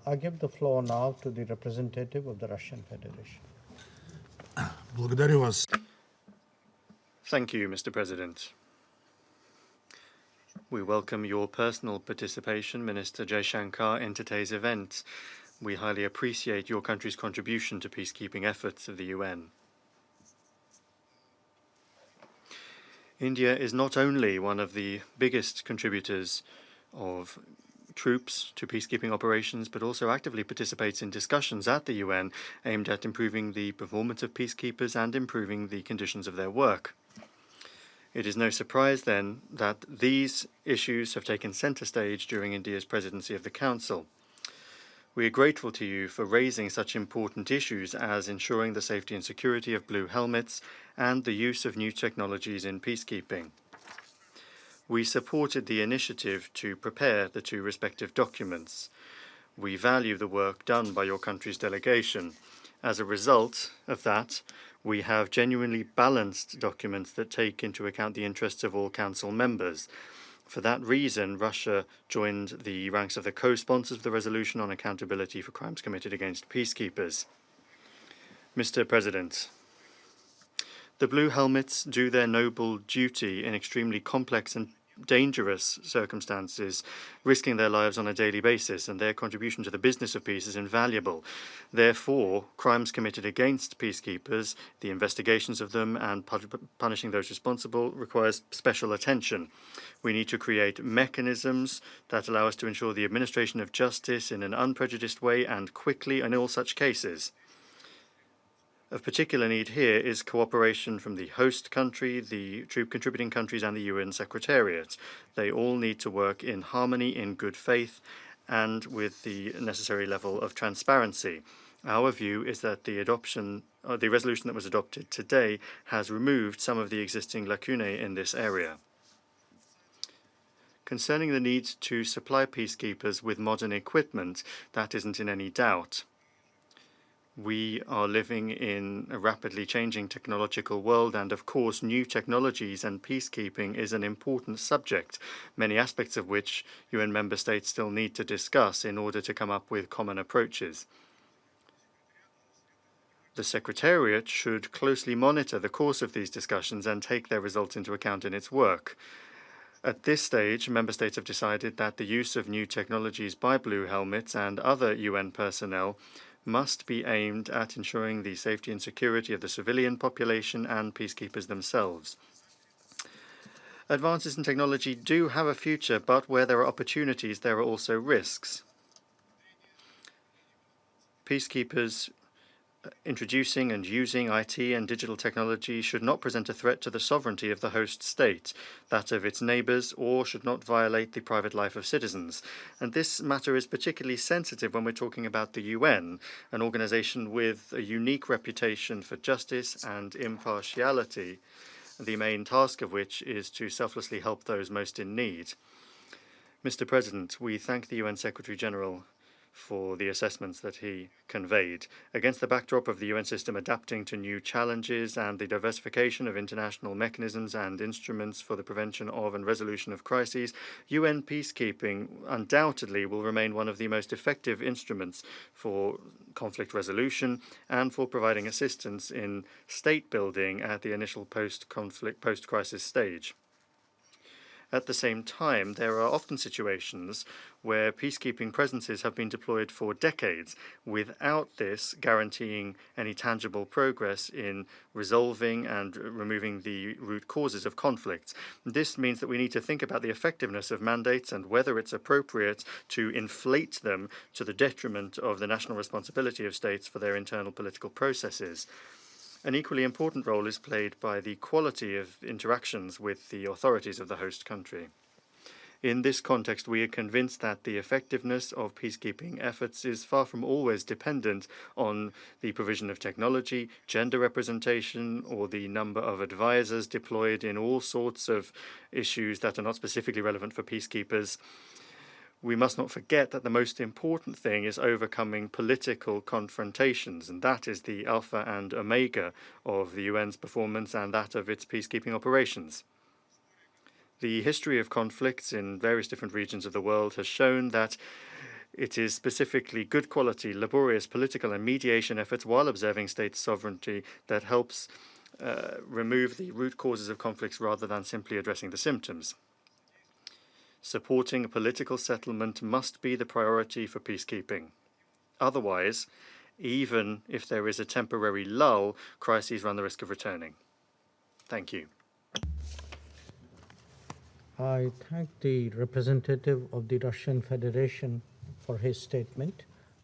I give the floor now to the representative of the Russian Federation. Благодарю вас. Thank you, Mr. President. We welcome your personal participation, Minister Jaishankar, in today's event. We highly appreciate your country's contribution to peacekeeping efforts of the UN. India is not only one of the biggest contributors of troops to peacekeeping operations, but also actively participates in discussions at the UN aimed at improving the performance of peacekeepers and improving the conditions of their work. It is no surprise, then, that these issues have taken center stage during India's presidency of the Council. We are grateful to you for raising such important issues as ensuring the safety and security of blue helmets and the use of new technologies in peacekeeping. We supported the initiative to prepare the two respective documents. We value the work done by your country's delegation. As a result of that, we have genuinely balanced documents that take into account the interests of all Council members. For that reason, Russia joined the ranks of the co-sponsors of the resolution on accountability for crimes committed against peacekeepers. Mr. President, the blue helmets do their noble duty in extremely complex and dangerous circumstances, risking their lives on a daily basis, and their contribution to the business of peace is invaluable. Therefore, crimes committed against peacekeepers, the investigations of them, and punishing those responsible requires special attention. We need to create mechanisms that allow us to ensure the administration of justice in an unprejudiced way and quickly in all such cases. Of particular need here is cooperation from the host country, the troop contributing countries, and the UN Secretariat. They all need to work in harmony, in good faith, and with the necessary level of transparency. Our view is that the resolution that was adopted today has removed some of the existing lacunae in this area. Concerning the need to supply peacekeepers with modern equipment, that isn't in any doubt. We are living in a rapidly changing technological world, and of course new technologies and peacekeeping is an important subject, many aspects of which UN member states still need to discuss in order to come up with common approaches. The Secretariat should closely monitor the course of these discussions and take their results into account in its work. At this stage, member states have decided that the use of new technologies by blue helmets and other UN personnel must be aimed at ensuring the safety and security of the civilian population and peacekeepers themselves. Advances in technology do have a future, but where there are opportunities, there are also risks. Peacekeepers introducing and using IT and digital technology should not present a threat to the sovereignty of the host state, that of its neighbours, or should not violate the private life of citizens. And this matter is particularly sensitive when we're talking about the UN, an organisation with a unique reputation for justice and impartiality, the main task of which is to selflessly help those most in need. Mr. President, we thank the UN Secretary-General for the assessments that he conveyed. Against the backdrop of the UN system adapting to new challenges and the diversification of international mechanisms and instruments for the prevention of and resolution of crises, UN peacekeeping undoubtedly will remain one of the most effective instruments for conflict resolution and for providing assistance in state building at the initial post-crisis stage. At the same time, there are often situations where peacekeeping presences have been deployed for decades without this guaranteeing any tangible progress in resolving and removing the root causes of conflicts. This means that we need to think about the effectiveness of mandates and whether it's appropriate to inflate them to the detriment of the national responsibility of states for their internal political processes. An equally important role is played by the quality of interactions with the authorities of the host country. In this context, we are convinced that the effectiveness of peacekeeping efforts is far from always dependent on the provision of technology, gender representation, or the number of advisors deployed in all sorts of issues that are not specifically relevant for peacekeepers. We must not forget that the most important thing is overcoming political confrontations, and that is the alpha and omega of the UN's performance and that of its peacekeeping operations. The history of conflicts in various different regions of the world has shown that It is specifically good quality, laborious political and mediation efforts while observing state sovereignty that helps remove the root causes of conflicts rather than simply addressing the symptoms. Supporting a political settlement must be the priority for peacekeeping. Otherwise, even if there is a temporary lull, crises run the risk of returning. Thank you. I thank the representative of the Russian Federation for his statement.